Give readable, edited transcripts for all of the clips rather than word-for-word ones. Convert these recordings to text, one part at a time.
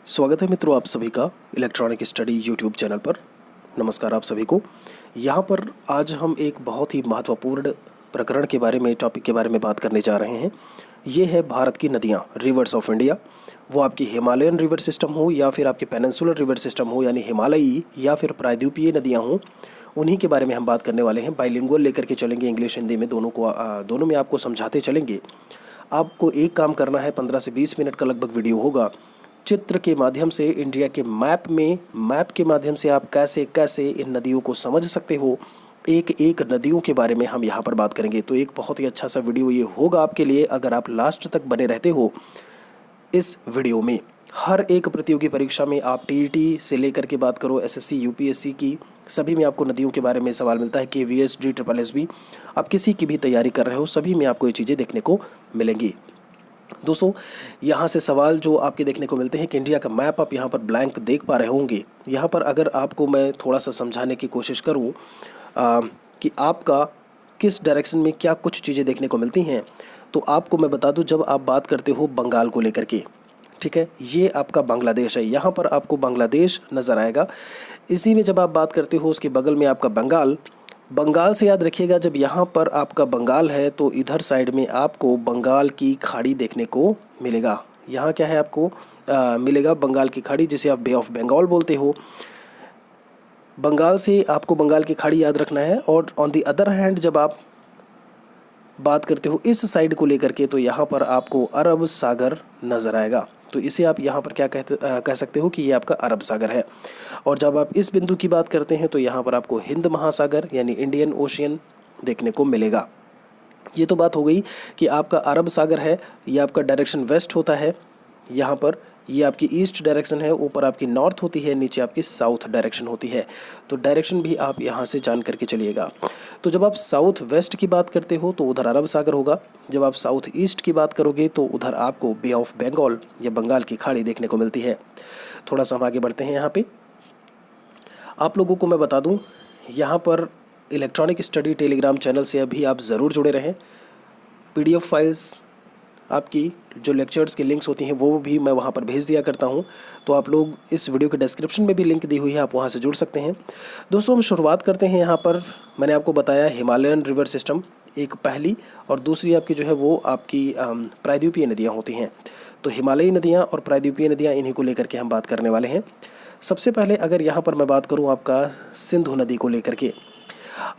स्वागत है मित्रों आप सभी का इलेक्ट्रॉनिक स्टडी यूट्यूब चैनल पर। नमस्कार आप सभी को। यहाँ पर आज हम एक बहुत ही महत्वपूर्ण प्रकरण के बारे में टॉपिक के बारे में बात करने जा रहे हैं। ये है भारत की नदियाँ, रिवर्स ऑफ इंडिया। वो आपकी हिमालयन रिवर सिस्टम हो या फिर आपके पेनिनसुलर रिवर सिस्टम हो यानी हिमालयी या फिर प्रायद्वीपीय नदियाँ हों, उन्हीं के बारे में हम बात करने वाले हैं। बाइलिंगुअल लेकर के चलेंगे, इंग्लिश हिंदी में दोनों में आपको समझाते चलेंगे। आपको एक काम करना है, 15 से 20 मिनट का लगभग वीडियो होगा। चित्र के माध्यम से इंडिया के मैप के माध्यम से आप कैसे कैसे इन नदियों को समझ सकते हो, एक एक नदियों के बारे में हम यहाँ पर बात करेंगे। तो एक बहुत ही अच्छा सा वीडियो ये होगा आपके लिए अगर आप लास्ट तक बने रहते हो। इस वीडियो में हर एक प्रतियोगी परीक्षा में आप टीईटी से लेकर के बात करो, एसएससी यूपीएससी की, सभी में आपको नदियों के बारे में सवाल मिलता है। केवीएस DSSB आप किसी की भी तैयारी कर रहे हो, सभी में आपको ये चीज़ें देखने को मिलेंगी। दोस्तों, यहाँ से सवाल जो आपके देखने को मिलते हैं कि इंडिया का मैप आप यहाँ पर ब्लैंक देख पा रहे होंगे। यहाँ पर अगर आपको मैं थोड़ा सा समझाने की कोशिश करूँ कि आपका किस डायरेक्शन में क्या कुछ चीज़ें देखने को मिलती हैं, तो आपको मैं बता दूँ, जब आप बात करते हो बंगाल को लेकर के, ठीक है, ये आपका बांग्लादेश है। यहाँ पर आपको बांग्लादेश नज़र आएगा। इसी में जब आप बात करते हो उसके बगल में आपका बंगाल से याद रखिएगा, जब यहाँ पर आपका बंगाल है तो इधर साइड में आपको बंगाल की खाड़ी देखने को मिलेगा। यहाँ क्या है आपको मिलेगा बंगाल की खाड़ी, जिसे आप बे ऑफ बंगाल बोलते हो। बंगाल से आपको बंगाल की खाड़ी याद रखना है। और ऑन दी अदर हैंड जब आप बात करते हो इस साइड को लेकर के, तो यहाँ पर आपको अरब सागर नज़र आएगा। तो इसे आप यहाँ पर क्या कह सकते हो कि ये आपका अरब सागर है। और जब आप इस बिंदु की बात करते हैं तो यहाँ पर आपको हिंद महासागर यानी इंडियन ओशियन देखने को मिलेगा। ये तो बात हो गई कि आपका अरब सागर है, ये आपका डायरेक्शन वेस्ट होता है। यहाँ पर ये आपकी ईस्ट डायरेक्शन है, ऊपर आपकी नॉर्थ होती है, नीचे आपकी साउथ डायरेक्शन होती है। तो डायरेक्शन भी आप यहाँ से जान करके चलिएगा। तो जब आप साउथ वेस्ट की बात करते हो तो उधर अरब सागर होगा। जब आप साउथ ईस्ट की बात करोगे तो उधर आपको बे ऑफ बंगाल या बंगाल की खाड़ी देखने को मिलती है। थोड़ा सा हम आगे बढ़ते हैं। यहाँ पे आप लोगों को मैं बता दूँ, यहाँ पर इलेक्ट्रॉनिक स्टडी टेलीग्राम चैनल से अभी आप ज़रूर जुड़े रहें। PDF फाइल्स आपकी जो लेक्चर्स की लिंक्स होती हैं वो भी मैं वहाँ पर भेज दिया करता हूँ। तो आप लोग इस वीडियो के डिस्क्रिप्शन में भी लिंक दी हुई है, आप वहाँ से जुड़ सकते हैं। दोस्तों, हम शुरुआत करते हैं। यहाँ पर मैंने आपको बताया हिमालयन रिवर सिस्टम एक पहली, और दूसरी आपकी जो है वो आपकी प्रायद्वीपीय नदियाँ होती हैं। तो हिमालयी नदियाँ और प्रायद्वीपीय नदियाँ, इन्हीं को लेकर के हम बात करने वाले हैं। सबसे पहले अगर यहाँ पर मैं बात करूँ आपका सिंधु नदी को लेकर के,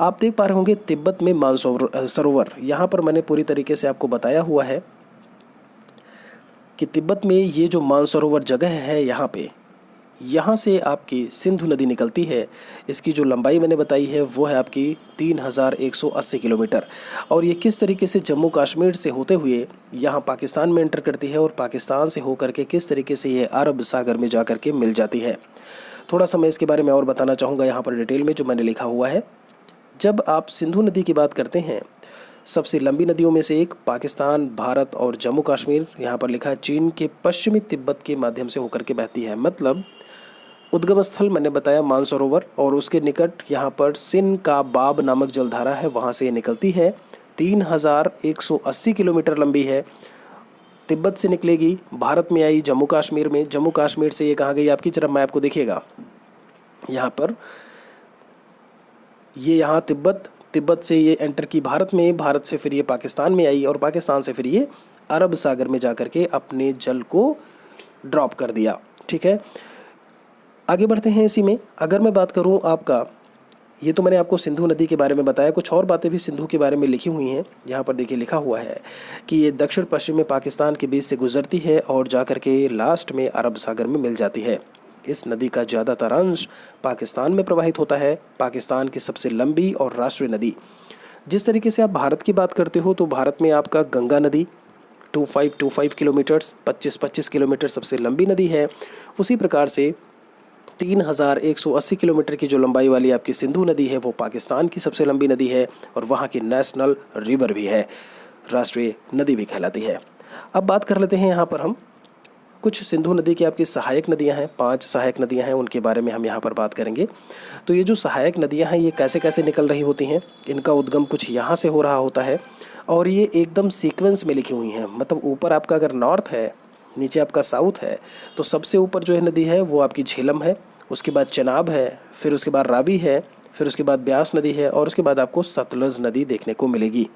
आप देख पा रहे होंगे तिब्बत में मानसरोवर। यहाँ पर मैंने पूरी तरीके से आपको बताया हुआ है कि तिब्बत में ये जो मानसरोवर जगह है, यहाँ से आपकी सिंधु नदी निकलती है। इसकी जो लंबाई मैंने बताई है वो है आपकी 3180 किलोमीटर। और ये किस तरीके से जम्मू कश्मीर से होते हुए यहाँ पाकिस्तान में एंटर करती है, और पाकिस्तान से होकर के किस तरीके से ये अरब सागर में जा कर के मिल जाती है। थोड़ा सा मैं इसके बारे में और बताना चाहूँगा यहाँ पर डिटेल में, जो मैंने लिखा हुआ है। जब आप सिंधु नदी की बात करते हैं, सबसे लंबी नदियों में से एक, पाकिस्तान, भारत और जम्मू कश्मीर, यहाँ पर लिखा है चीन के पश्चिमी तिब्बत के माध्यम से होकर के बहती है। मतलब उद्गम स्थल मैंने बताया मानसरोवर, और उसके निकट यहाँ पर सिन का बाब नामक जलधारा है, वहाँ से ये निकलती है। 3180 किलोमीटर लंबी है। तिब्बत से निकलेगी, भारत में आई जम्मू कश्मीर में, जम्मू कश्मीर से ये कहाँ गई आपकी, जरा मैप को देखिएगा। यहाँ पर ये यहाँ तिब्बत से ये एंटर की भारत में, भारत से फिर ये पाकिस्तान में आई, और पाकिस्तान से फिर ये अरब सागर में जा कर के अपने जल को ड्रॉप कर दिया। ठीक है, आगे बढ़ते हैं। इसी में अगर मैं बात करूं आपका, ये तो मैंने आपको सिंधु नदी के बारे में बताया, कुछ और बातें भी सिंधु के बारे में लिखी हुई हैं। यहाँ पर देखिए लिखा हुआ है कि ये दक्षिण पश्चिम में पाकिस्तान के बीच से गुजरती है और जा कर के लास्ट में अरब सागर में मिल जाती है। इस नदी का ज़्यादातर अंश पाकिस्तान में प्रवाहित होता है। पाकिस्तान की सबसे लंबी और राष्ट्रीय नदी। जिस तरीके से आप भारत की बात करते हो, तो भारत में आपका गंगा नदी 2525 किलोमीटर्स, 2525 किलोमीटर सबसे लंबी नदी है। उसी प्रकार से 3180 किलोमीटर की जो लंबाई वाली आपकी सिंधु नदी है, वो पाकिस्तान की सबसे लंबी नदी है, और वहाँ की नेशनल रिवर भी है, राष्ट्रीय नदी भी कहलाती है। अब बात कर लेते हैं यहाँ पर हम कुछ सिंधु नदी की आपकी सहायक नदियां हैं। 5 सहायक नदियां हैं, उनके बारे में हम यहाँ पर बात करेंगे। तो ये जो सहायक नदियां हैं, ये कैसे कैसे निकल रही होती हैं, इनका उद्गम कुछ यहाँ से हो रहा होता है, और ये एकदम सीक्वेंस में लिखी हुई हैं। मतलब ऊपर आपका अगर नॉर्थ है नीचे आपका साउथ है, तो सबसे ऊपर जो है नदी है वो आपकी झेलम है, उसके बाद चेनाब है, फिर उसके बाद रावी है, फिर उसके बाद ब्यास नदी है, और उसके बाद आपको सतलज नदी देखने को मिलेगी।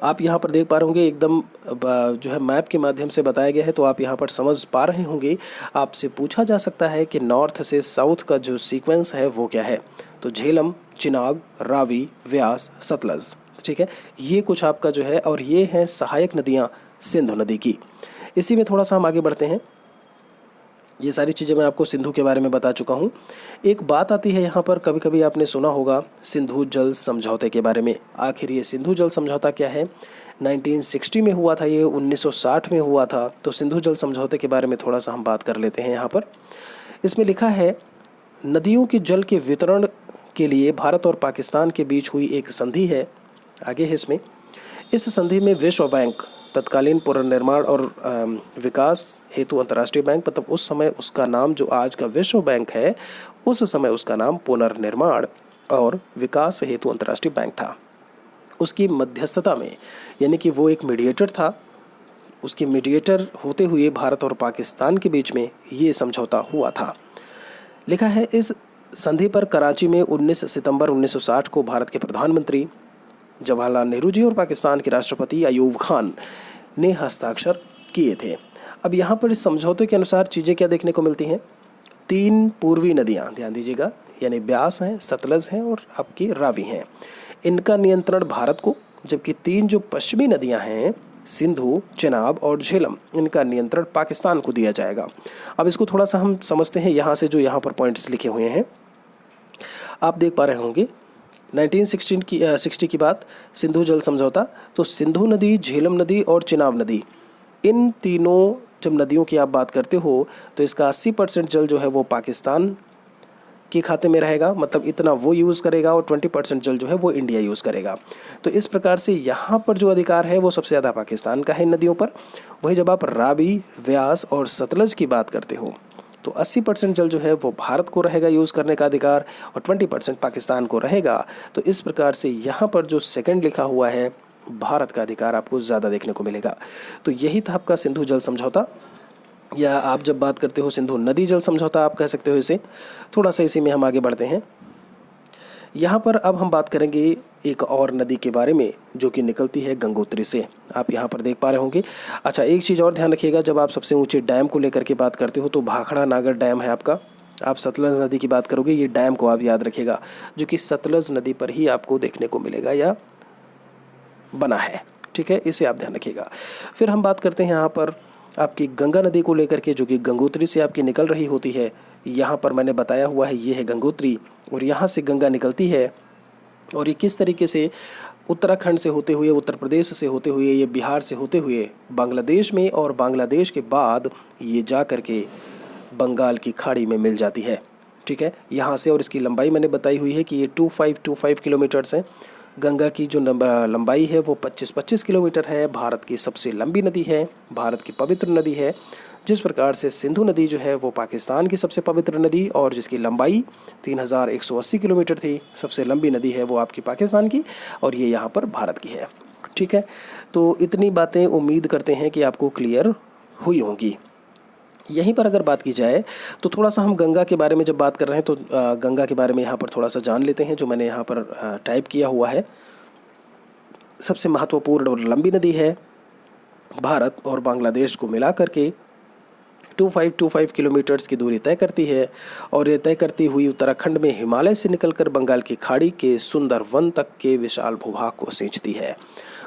आप यहाँ पर देख पा रहे होंगे एकदम जो है मैप के माध्यम से बताया गया है, तो आप यहाँ पर समझ पा रहे होंगे। आपसे पूछा जा सकता है कि नॉर्थ से साउथ का जो सीक्वेंस है वो क्या है, तो झेलम, चिनाब, रावी, व्यास, सतलज। ठीक है, ये कुछ आपका जो है, और ये हैं सहायक नदियाँ सिंधु नदी की। इसी में थोड़ा सा हम आगे बढ़ते हैं। ये सारी चीज़ें मैं आपको सिंधु के बारे में बता चुका हूँ। एक बात आती है यहाँ पर, कभी कभी आपने सुना होगा सिंधु जल समझौते के बारे में। आखिर ये सिंधु जल समझौता क्या है? 1960 में हुआ था, ये 1960 में हुआ था। तो सिंधु जल समझौते के बारे में थोड़ा सा हम बात कर लेते हैं यहाँ पर। इसमें लिखा है, नदियों के जल के वितरण के लिए भारत और पाकिस्तान के बीच हुई एक संधि है। आगे है इसमें, इस संधि में विश्व बैंक, तत्कालीन पुनर्निर्माण और विकास हेतु अंतर्राष्ट्रीय बैंक, मतलब उस समय उसका नाम जो आज का विश्व बैंक है, उस समय उसका नाम पुनर्निर्माण और विकास हेतु अंतर्राष्ट्रीय बैंक था। उसकी मध्यस्थता में, यानी कि वो एक मीडिएटर था, उसके मीडिएटर होते हुए भारत और पाकिस्तान के बीच में ये समझौता हुआ था। लिखा है, इस संधि पर कराची में 19 सितंबर 1960 को भारत के प्रधानमंत्री जवाहरलाल नेहरू जी और पाकिस्तान के राष्ट्रपति अयूब खान ने हस्ताक्षर किए थे। अब यहाँ पर इस समझौते के अनुसार चीज़ें क्या देखने को मिलती हैं? 3 पूर्वी नदियाँ, ध्यान दीजिएगा, यानी ब्यास हैं, सतलज हैं और आपकी रावी हैं, इनका नियंत्रण भारत को, जबकि 3 जो पश्चिमी नदियाँ हैं, सिंधु, चेनाब और झेलम, इनका नियंत्रण पाकिस्तान को दिया जाएगा। अब इसको थोड़ा सा हम समझते हैं यहाँ से, जो यहाँ पर पॉइंट्स लिखे हुए हैं आप देख पा रहे होंगे। 1960 की बात, सिंधु जल समझौता। तो सिंधु नदी, झेलम नदी और चिनाब नदी, इन तीनों जब नदियों की आप बात करते हो तो इसका 80% जल जो है वो पाकिस्तान के खाते में रहेगा, मतलब इतना वो यूज़ करेगा, और 20% जल जो है वो इंडिया यूज़ करेगा। तो इस प्रकार से यहाँ पर जो अधिकार है वो सबसे ज़्यादा पाकिस्तान का है नदियों पर। वहीं जब आप रावी, व्यास और सतलज की बात करते हो तो 80% जल जो है वो भारत को रहेगा यूज़ करने का अधिकार, और 20% पाकिस्तान को रहेगा। तो इस प्रकार से यहाँ पर जो सेकंड लिखा हुआ है, भारत का अधिकार आपको ज़्यादा देखने को मिलेगा। तो यही था आपका सिंधु जल समझौता, या आप जब बात करते हो सिंधु नदी जल समझौता आप कह सकते हो इसे। थोड़ा सा इसी में हम आगे बढ़ते हैं। यहाँ पर अब हम बात करेंगे एक और नदी के बारे में जो कि निकलती है गंगोत्री से। आप यहाँ पर देख पा रहे होंगे। अच्छा, एक चीज़ और ध्यान रखिएगा, जब आप सबसे ऊंचे डैम को लेकर के बात करते हो तो भाखड़ा नागर डैम है आपका। आप सतलज नदी की बात करोगे, ये डैम को आप याद रखिएगा, जो कि सतलज नदी पर ही आपको देखने को मिलेगा या बना है। ठीक है, इसे आप ध्यान रखिएगा। फिर हम बात करते हैं यहाँ पर आपकी गंगा नदी को लेकर के, जो कि गंगोत्री से आपकी निकल रही होती है। यहाँ पर मैंने बताया हुआ है, ये है गंगोत्री, और यहाँ से गंगा निकलती है। और ये किस तरीके से उत्तराखंड से होते हुए, उत्तर प्रदेश से होते हुए, ये बिहार से होते हुए बांग्लादेश में, और बांग्लादेश के बाद ये जा कर के बंगाल की खाड़ी में मिल जाती है। ठीक है, यहाँ से, और इसकी लंबाई मैंने बताई हुई है कि ये 2525 किलोमीटर्स है। गंगा की जो लंबाई है वो 25-25 किलोमीटर है। भारत की सबसे लंबी नदी है, भारत की पवित्र नदी है। जिस प्रकार से सिंधु नदी जो है वो पाकिस्तान की सबसे पवित्र नदी, और जिसकी लंबाई 3180 किलोमीटर थी, सबसे लंबी नदी है वो आपकी पाकिस्तान की, और ये यहाँ पर भारत की है। ठीक है, तो इतनी बातें उम्मीद करते हैं कि आपको क्लियर हुई होंगी। यहीं पर अगर बात की जाए तो थोड़ा सा हम गंगा के बारे में जब बात कर रहे हैं तो गंगा के बारे में यहाँ पर थोड़ा सा जान लेते हैं, जो मैंने यहाँ पर टाइप किया हुआ है। सबसे महत्वपूर्ण और लंबी नदी है, भारत और बांग्लादेश को मिला करके 2525 किलोमीटर्स की दूरी तय करती है, और ये तय करती हुई उत्तराखंड में हिमालय से निकलकर बंगाल की खाड़ी के सुंदर वन तक के विशाल भूभाग को सींचती है।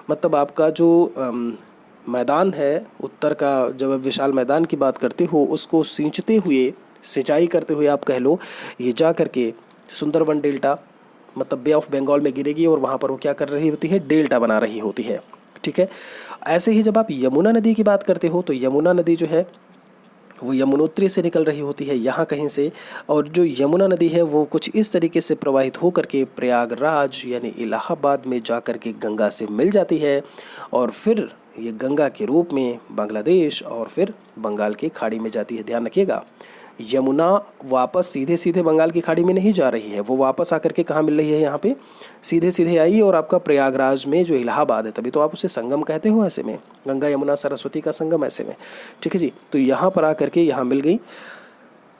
मतलब आपका जो मैदान है उत्तर का, जब आप विशाल मैदान की बात करते हो, उसको सींचते हुए, सिंचाई करते हुए आप कह लो, ये जा करके सुंदरवन डेल्टा, मतलब बे ऑफ बंगाल में गिरेगी, और वहाँ पर वो क्या कर रही होती है, डेल्टा बना रही होती है। ठीक है, ऐसे ही जब आप यमुना नदी की बात करते हो तो यमुना नदी जो है वो यमुनोत्री से निकल रही होती है, यहाँ कहीं से, और जो यमुना नदी है वो कुछ इस तरीके से प्रवाहित होकर के प्रयागराज यानी इलाहाबाद में जा कर के गंगा से मिल जाती है, और फिर ये गंगा के रूप में बांग्लादेश और फिर बंगाल की खाड़ी में जाती है। ध्यान रखिएगा, यमुना वापस सीधे सीधे बंगाल की खाड़ी में नहीं जा रही है, वो वापस आकर के कहाँ मिल रही है, यहाँ पे सीधे सीधे आई और आपका प्रयागराज में जो इलाहाबाद है, तभी तो आप उसे संगम कहते हो ऐसे में, गंगा यमुना सरस्वती का संगम ऐसे में। ठीक है जी, तो यहाँ पर आकर के यहाँ मिल गई।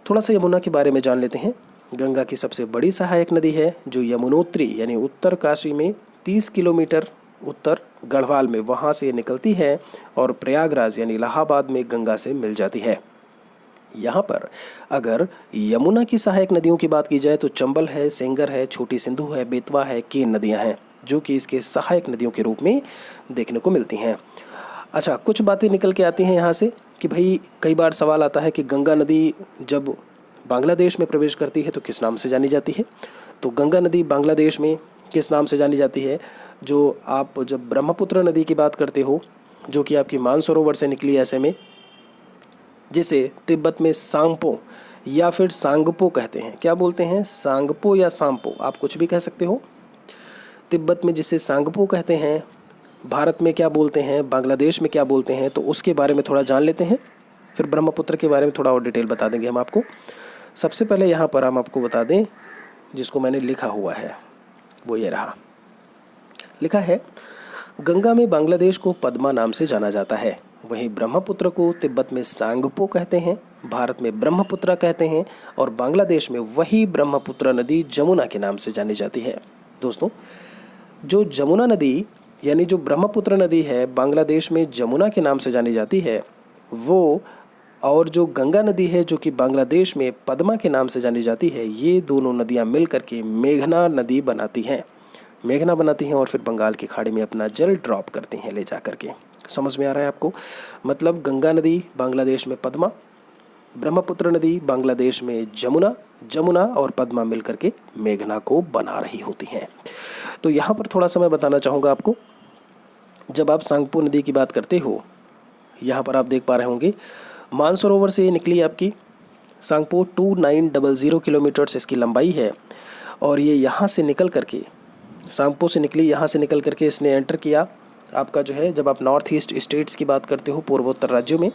थोड़ा सा यमुना के बारे में जान लेते हैं। गंगा की सबसे बड़ी सहायक नदी है जो यमुनोत्री यानी उत्तर काशी में 30 किलोमीटर उत्तर गढ़वाल में वहाँ से निकलती है और प्रयागराज यानी इलाहाबाद में गंगा से मिल जाती है। यहाँ पर अगर यमुना की सहायक नदियों की बात की जाए तो चंबल है, सेंगर है, छोटी सिंधु है, बेतवा है, केन नदियाँ हैं जो कि इसके सहायक नदियों के रूप में देखने को मिलती हैं। अच्छा, कुछ बातें निकल के आती हैं यहाँ से कि भाई कई बार सवाल आता है कि गंगा नदी जब बांग्लादेश में प्रवेश करती है तो किस नाम से जानी जाती है। तो गंगा नदी बांग्लादेश में किस नाम से जानी जाती है, जो आप जब ब्रह्मपुत्र नदी की बात करते हो जो कि आपकी मानसरोवर से निकली ऐसे में, जिसे तिब्बत में सांगपो या फिर सांगपो कहते हैं। क्या बोलते हैं, सांगपो या सांपो, आप कुछ भी कह सकते हो। तिब्बत में जिसे सांगपो कहते हैं, भारत में क्या बोलते हैं, बांग्लादेश में क्या बोलते हैं, तो उसके बारे में थोड़ा जान लेते हैं। फिर ब्रह्मपुत्र के बारे में थोड़ा और डिटेल बता देंगे हम आपको। सबसे पहले यहाँ पर हम आपको बता दें, जिसको मैंने लिखा हुआ है वो ये रहा। लिखा है, गंगा में बांग्लादेश को पद्मा नाम से जाना जाता है, वहीं ब्रह्मपुत्र को तिब्बत में सांगपो कहते हैं, भारत में ब्रह्मपुत्र कहते हैं और बांग्लादेश में वही ब्रह्मपुत्र नदी जमुना के नाम से जानी जाती है। दोस्तों, जो जमुना नदी यानी जो ब्रह्मपुत्र नदी है बांग्लादेश में जमुना के नाम से जानी जाती है, वो और जो गंगा नदी है जो कि बांग्लादेश में पद्मा के नाम से जानी जाती है, ये दोनों नदियाँ मिल करके मेघना नदी बनाती हैं। मेघना बनाती हैं और फिर बंगाल की खाड़ी में अपना जल ड्रॉप करती हैं ले जा करके। समझ में आ रहा है आपको? मतलब गंगा नदी बांग्लादेश में पद्मा, ब्रह्मपुत्र नदी बांग्लादेश में जमुना, जमुना और पद्मा मिल करके मेघना को बना रही होती हैं। तो यहाँ पर थोड़ा सा मैं बताना चाहूँगा आपको, जब आप सांगपो नदी की बात करते हो, यहाँ पर आप देख पा रहे होंगे मानसरोवर से निकली आपकी सांगपो 2900 किलोमीटर्स इसकी लंबाई है और ये यहाँ से निकल करके सांगपो से निकली, यहाँ से निकल करके इसने एंटर किया आपका जो है, जब आप नॉर्थ ईस्ट स्टेट्स की बात करते हो पूर्वोत्तर राज्यों में,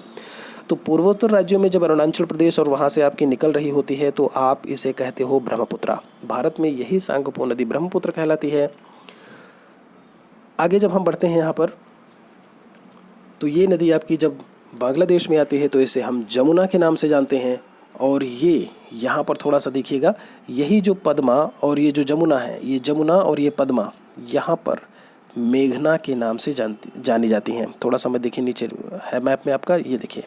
तो पूर्वोत्तर राज्यों में जब अरुणाचल प्रदेश और वहाँ से आपकी निकल रही होती है तो आप इसे कहते हो ब्रह्मपुत्र। भारत में यही सांगपो नदी ब्रह्मपुत्र कहलाती है। आगे जब हम बढ़ते हैं यहाँ पर, तो ये नदी आपकी जब बांग्लादेश में आती है तो इसे हम जमुना के नाम से जानते हैं। और ये यहाँ पर थोड़ा सा देखिएगा, यही जो पद्मा और ये जो जमुना है, ये जमुना और ये पद्मा यहाँ पर मेघना के नाम से जानी जाती हैं। थोड़ा सा मैं देखिए नीचे है मैप में आपका, ये देखिए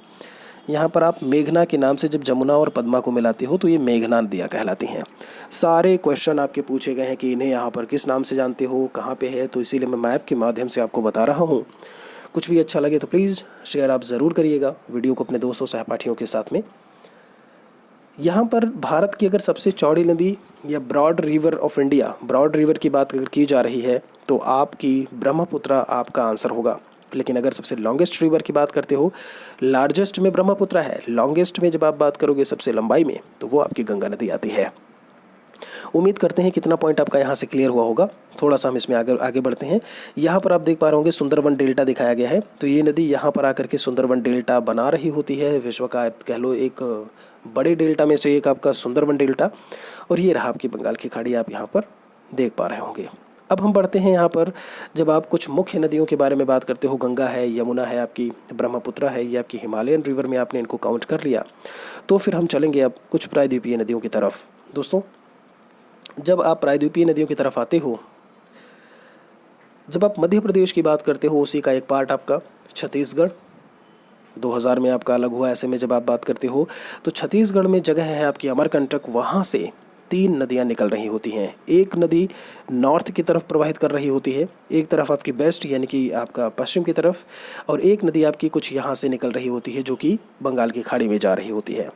यहाँ पर आप मेघना के नाम से जब जमुना और पद्मा को मिलाते हो तो ये मेघना नदियाँ कहलाती हैं। सारे क्वेश्चन आपके पूछे गए हैं कि इन्हें यहाँ पर किस नाम से जानते हो, कहाँ पे है, तो इसीलिए मैं मैप के माध्यम से आपको बता रहा हूँ। कुछ भी अच्छा लगे तो प्लीज़ शेयर आप ज़रूर करिएगा वीडियो को अपने दोस्तों सहपाठियों के साथ में। यहाँ पर भारत की अगर सबसे चौड़ी नदी या broad river of India, broad river की बात अगर की जा रही है तो आपकी ब्रह्मपुत्र आपका आंसर होगा। लेकिन अगर सबसे लॉन्गेस्ट रिवर की बात करते हो, लार्जेस्ट में ब्रह्मपुत्र है, लॉन्गेस्ट में जब आप बात करोगे सबसे लंबाई में, तो वो आपकी गंगा नदी आती है। उम्मीद करते हैं कितना पॉइंट आपका यहाँ से क्लियर हुआ होगा। थोड़ा सा हम इसमें आगे बढ़ते हैं। यहाँ पर आप देख पा रहे होंगे सुंदरवन डेल्टा दिखाया गया है, तो ये नदी यहाँ पर आकर के सुंदरवन डेल्टा बना रही होती है। विश्व का कह लो एक बड़े डेल्टा में से एक आपका सुंदरवन डेल्टा, और ये रहा आपकी बंगाल की खाड़ी आप यहाँ पर देख पा रहे होंगे। अब हम बढ़ते हैं यहाँ पर, जब आप कुछ मुख्य नदियों के बारे में बात करते हो, गंगा है, यमुना है, आपकी ब्रह्मपुत्र है, ये आपकी हिमालयन रिवर में आपने इनको काउंट कर लिया, तो फिर हम चलेंगे अब कुछ प्रायद्वीपीय नदियों की तरफ। दोस्तों, जब आप प्रायद्वीपीय नदियों की तरफ आते हो, जब आप मध्य प्रदेश की बात करते हो, उसी का एक पार्ट आपका छत्तीसगढ़ 2000 में आपका अलग हुआ। ऐसे में जब आप बात करते हो तो छत्तीसगढ़ में जगह है आपकी अमरकंटक, वहाँ से 3 नदियाँ निकल रही होती हैं। एक नदी नॉर्थ की तरफ प्रवाहित कर रही होती है, एक तरफ आपकी वेस्ट यानी कि आपका पश्चिम की तरफ, और एक नदी आपकी कुछ यहाँ से निकल रही होती है जो कि बंगाल की खाड़ी में जा रही होती है।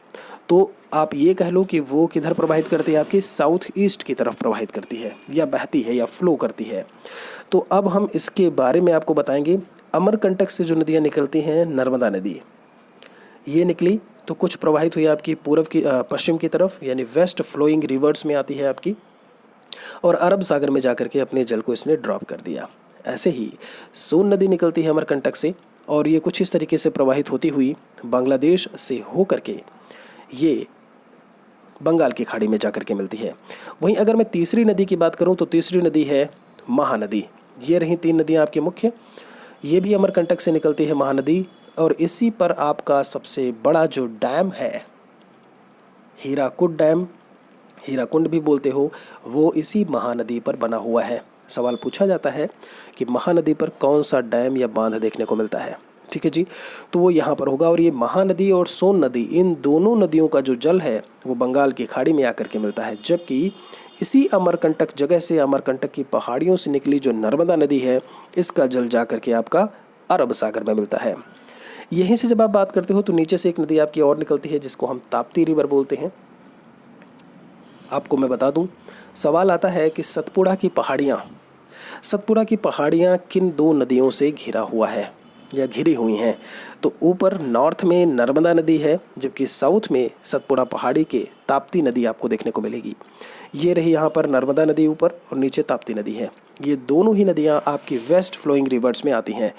तो आप ये कह लो कि वो किधर प्रवाहित करती है, आपकी साउथ ईस्ट की तरफ प्रवाहित करती है, या बहती है, या फ्लो करती है। तो अब हम इसके बारे में आपको बताएंगे। अमरकंटक से जो नदियाँ निकलती हैं, नर्मदा नदी ये निकली तो कुछ प्रवाहित हुई आपकी पूर्व की पश्चिम की तरफ, यानी वेस्ट फ्लोइंग रिवर्स में आती है आपकी, और अरब सागर में जाकर के अपने जल को इसने ड्रॉप कर दिया। ऐसे ही सोन नदी निकलती है अमरकंटक से, और ये कुछ इस तरीके से प्रवाहित होती हुई बांग्लादेश से हो करके ये बंगाल की खाड़ी में जाकर के मिलती है। वहीं अगर मैं तीसरी नदी की बात करूं तो तीसरी नदी है महानदी। ये रही 3 नदियां आपकी मुख्य। ये भी अमरकंटक से निकलती है महानदी, और इसी पर आपका सबसे बड़ा जो डैम है हीराकुड डैम, हीराकुंड भी बोलते हो, वो इसी महानदी पर बना हुआ है। सवाल पूछा जाता है कि महानदी पर कौन सा डैम या बांध देखने को मिलता है। ठीक है जी, तो वो यहाँ पर होगा। और ये महानदी और सोन नदी, इन दोनों नदियों का जो जल है वो बंगाल की खाड़ी में आकर के मिलता है, जबकि इसी अमरकंटक जगह से, अमरकंटक की पहाड़ियों से निकली जो नर्मदा नदी है, इसका जल जा करके आपका अरब सागर में मिलता है। यहीं से जब आप बात करते हो तो नीचे से एक नदी आपकी और निकलती है जिसको हम ताप्ती रिवर बोलते हैं। आपको मैं बता दूं, सवाल आता है कि सतपुड़ा की पहाड़ियाँ किन 2 नदियों से घिरा हुआ है या घिरी हुई हैं। तो ऊपर नॉर्थ में नर्मदा नदी है, जबकि साउथ में सतपुड़ा पहाड़ी के ताप्ती नदी आपको देखने को मिलेगी। ये रही यहाँ पर नर्मदा नदी ऊपर, और नीचे ताप्ती नदी है। ये दोनों ही नदियाँ आपकी वेस्ट फ्लोइंग रिवर्स में आती हैं।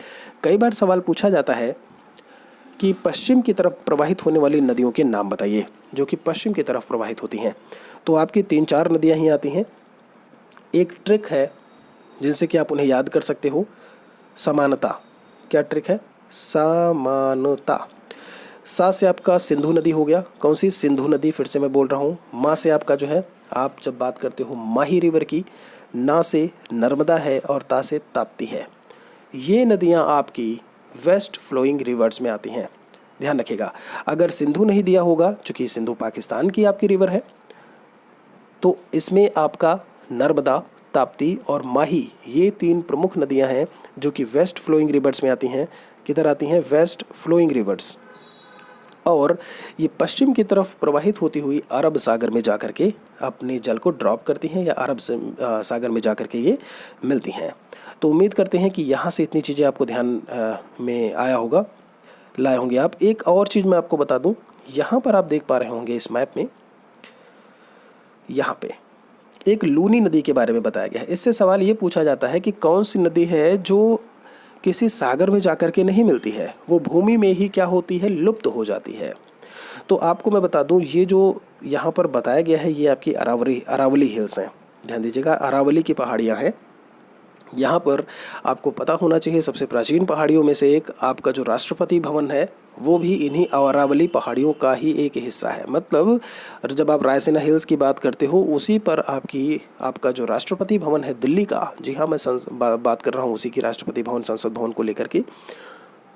कई बार सवाल पूछा जाता है कि पश्चिम की तरफ प्रवाहित होने वाली नदियों के नाम बताइए, जो कि पश्चिम की तरफ प्रवाहित होती हैं। तो आपकी 3-4 नदियाँ ही आती हैं। एक ट्रिक है जिनसे कि आप उन्हें याद कर सकते हो, समानता। क्या ट्रिक है? समानता। सा से आपका सिंधु नदी हो गया। कौन सी? सिंधु नदी। फिर से मैं बोल रहा हूँ, माँ से आपका जो है, आप जब बात करते हो माही रिवर की, ना से नर्मदा है, और ता से ताप्ती है। ये नदियाँ आपकी वेस्ट फ्लोइंग रिवर्स में आती हैं। ध्यान रखिएगा, अगर सिंधु नहीं दिया होगा, चूँकि सिंधु पाकिस्तान की आपकी रिवर है, तो इसमें आपका नर्मदा, ताप्ती और माही, ये 3 प्रमुख नदियां हैं जो कि वेस्ट फ्लोइंग रिवर्स में आती हैं। किधर आती हैं? West flowing rivers. और ये पश्चिम की तरफ प्रवाहित होती हुई अरब सागर में जाकर के अपने जल को ड्रॉप करती हैं, या अरब सागर में जाकर के ये मिलती हैं। तो उम्मीद करते हैं कि यहाँ से इतनी चीज़ें आपको ध्यान में आया होगा, लाए होंगे आप। एक और चीज़ मैं आपको बता दूँ, यहाँ पर आप देख पा रहे होंगे इस मैप में, यहाँ पे एक लूनी नदी के बारे में बताया गया है। इससे सवाल ये पूछा जाता है कि कौन सी नदी है जो किसी सागर में जाकर के नहीं मिलती है, वो भूमि में ही क्या होती है? लुप्त हो जाती है। तो आपको मैं बता दूं, ये जो यहाँ पर बताया गया है, ये आपकी अरावली हिल्स हैं। ध्यान दीजिएगा, अरावली की पहाड़ियाँ हैं। यहाँ पर आपको पता होना चाहिए, सबसे प्राचीन पहाड़ियों में से एक आपका जो राष्ट्रपति भवन है, वो भी इन्हीं अरावली पहाड़ियों का ही एक हिस्सा है। मतलब जब आप रायसीना हिल्स की बात करते हो, उसी पर आपका जो राष्ट्रपति भवन है दिल्ली का, जी हाँ, मैं बात कर रहा हूँ उसी की, राष्ट्रपति भवन, संसद भवन को लेकर के,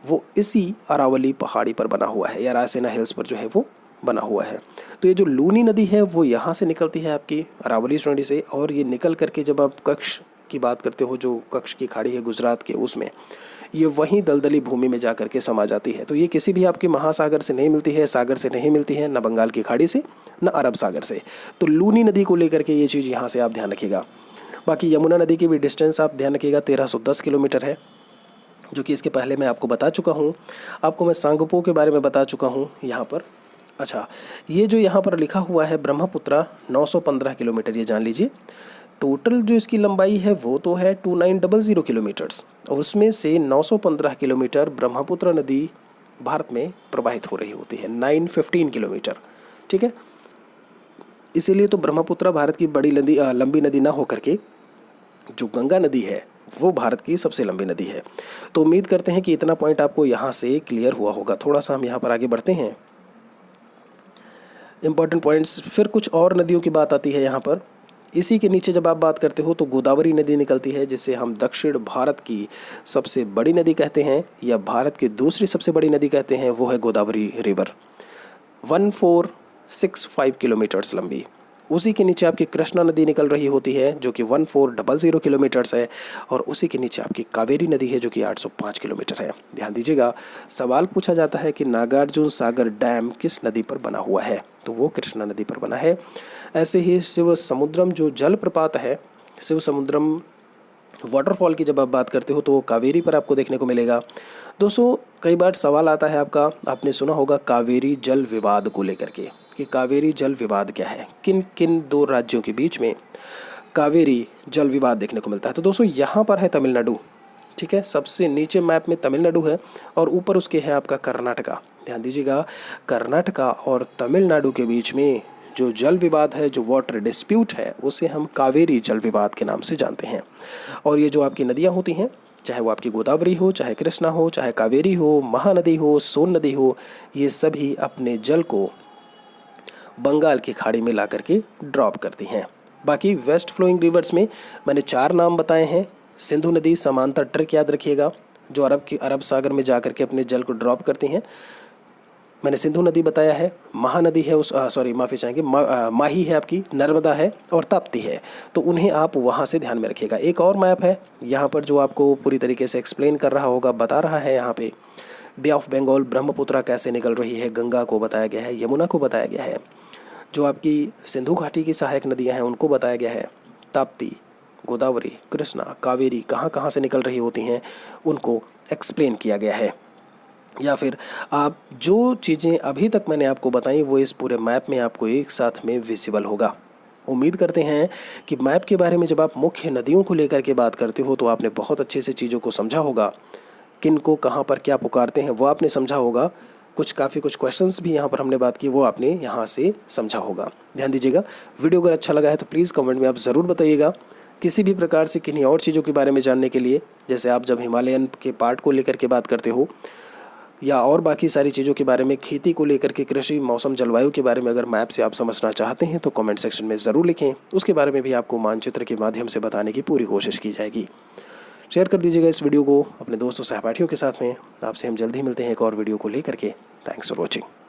वो इसी अरावली पहाड़ी पर बना हुआ है, या रायसीना हिल्स पर जो है वो बना हुआ है। तो ये जो लूनी नदी है वो यहाँ से निकलती है आपकी अरावली श्रेणी से, और ये निकल करके जब आप कच्छ की बात करते हो, जो कच्छ की खाड़ी है गुजरात के, उसमें ये वहीं दलदली भूमि में जा करके समा जाती है। तो ये किसी भी आपके महासागर से नहीं मिलती है, सागर से नहीं मिलती है, न बंगाल की खाड़ी से, न अरब सागर से। तो लूनी नदी को लेकर के ये चीज़ यहाँ से आप ध्यान रखिएगा। बाकी यमुना नदी की भी डिस्टेंस आप ध्यान रखिएगा, 1310 किलोमीटर है, जो कि इसके पहले मैं आपको बता चुका हूँ। आपको मैं सांगपो के बारे में बता चुका हूँ यहाँ पर। अच्छा, ये जो यहाँ पर लिखा हुआ है ब्रह्मपुत्रा 915 किलोमीटर, ये जान लीजिए। टोटल जो इसकी लंबाई है वो तो है 2900 किलोमीटर्स, और उसमें से 915 किलोमीटर ब्रह्मपुत्र नदी भारत में प्रवाहित हो रही होती है, 915 किलोमीटर। ठीक है, इसीलिए तो ब्रह्मपुत्र भारत की बड़ी लंबी नदी ना होकर के जो गंगा नदी है वो भारत की सबसे लंबी नदी है। तो उम्मीद करते हैं कि इतना पॉइंट आपको यहाँ से क्लियर हुआ होगा। थोड़ा सा हम यहाँ पर आगे बढ़ते हैं, इंपॉर्टेंट पॉइंट्स। फिर कुछ और नदियों की बात आती है यहाँ पर। इसी के नीचे जब आप बात करते हो तो गोदावरी नदी निकलती है, जिसे हम दक्षिण भारत की सबसे बड़ी नदी कहते हैं, या भारत की दूसरी सबसे बड़ी नदी कहते हैं, वो है गोदावरी रिवर, 1465 किलोमीटर्स लंबी। उसी के नीचे आपकी कृष्णा नदी निकल रही होती है, जो कि 1400 किलोमीटर्स है, और उसी के नीचे आपकी कावेरी नदी है, जो कि 805 किलोमीटर है। ध्यान दीजिएगा, सवाल पूछा जाता है कि नागार्जुन सागर डैम किस नदी पर बना हुआ है, तो वो कृष्णा नदी पर बना है। ऐसे ही शिव समुद्रम जो जलप्रपात है, शिव समुद्रम वाटरफॉल की जब आप बात करते हो तो वो कावेरी पर आपको देखने को मिलेगा। दोस्तों, कई बार सवाल आता है आपका, आपने सुना होगा कावेरी जल विवाद को लेकर के, कि कावेरी जल विवाद क्या है, किन किन 2 राज्यों के बीच में कावेरी जल विवाद देखने को मिलता है। तो दोस्तों, यहाँ पर है तमिलनाडु। ठीक है। सबसे नीचे मैप में तमिलनाडु है और ऊपर उसके है आपका कर्नाटका। ध्यान दीजिएगा, कर्नाटका और तमिलनाडु के बीच में जो जल विवाद है, जो वाटर डिस्प्यूट है, उसे हम कावेरी जल विवाद के नाम से जानते हैं। और ये जो आपकी नदियाँ होती हैं, चाहे वो आपकी गोदावरी हो, चाहे कृष्णा हो, चाहे कावेरी हो, महानदी हो, सोन नदी हो, ये सभी अपने जल को बंगाल की खाड़ी में ला करके ड्रॉप करती हैं। बाकी वेस्ट फ्लोइंग रिवर्स में मैंने 4 नाम बताए हैं। सिंधु नदी समांतर ट्रैक याद रखिएगा, जो अरब सागर में जा करके अपने जल को ड्रॉप करती हैं। मैंने सिंधु नदी बताया है, महानदी है माफ़ी चाहेंगे, माही है आपकी, नर्मदा है और ताप्ती है। तो उन्हें आप वहाँ से ध्यान में रखिएगा। एक और मैप है यहाँ पर जो आपको पूरी तरीके से एक्सप्लेन कर रहा होगा, बता रहा है यहाँ पे बे ऑफ बंगाल, ब्रह्मपुत्रा कैसे निकल रही है, गंगा को बताया गया है, यमुना को बताया गया है, जो आपकी सिंधु घाटी की सहायक नदियाँ हैं उनको बताया गया है, ताप्ती, गोदावरी, कृष्णा, कावेरी कहाँ कहाँ से निकल रही होती हैं उनको एक्सप्लेन किया गया है। या फिर आप जो चीज़ें अभी तक मैंने आपको बताई वो इस पूरे मैप में आपको एक साथ में विजिबल होगा। उम्मीद करते हैं कि मैप के बारे में जब आप मुख्य नदियों को लेकर के बात करते हो तो आपने बहुत अच्छे से चीज़ों को समझा होगा, किन को कहाँ पर क्या पुकारते हैं वो आपने समझा होगा। कुछ क्वेश्चंस भी यहाँ पर हमने बात की वो आपने यहाँ से समझा होगा। ध्यान दीजिएगा, वीडियो अगर अच्छा लगा है तो प्लीज़ कमेंट में आप ज़रूर बताइएगा। किसी भी प्रकार से किन्हीं और चीज़ों के बारे में जानने के लिए, जैसे आप जब हिमालयन के पार्ट को लेकर के बात करते हो या और बाकी सारी चीज़ों के बारे में, खेती को लेकर के, कृषि, मौसम, जलवायु के बारे में अगर मैप से आप समझना चाहते हैं तो कमेंट सेक्शन में ज़रूर लिखें। उसके बारे में भी आपको मानचित्र के माध्यम से बताने की पूरी कोशिश की जाएगी। शेयर कर दीजिएगा इस वीडियो को अपने दोस्तों सहपाठियों के साथ में। आपसे हम जल्दी मिलते हैं एक और वीडियो को लेकर के। Thanks for watching.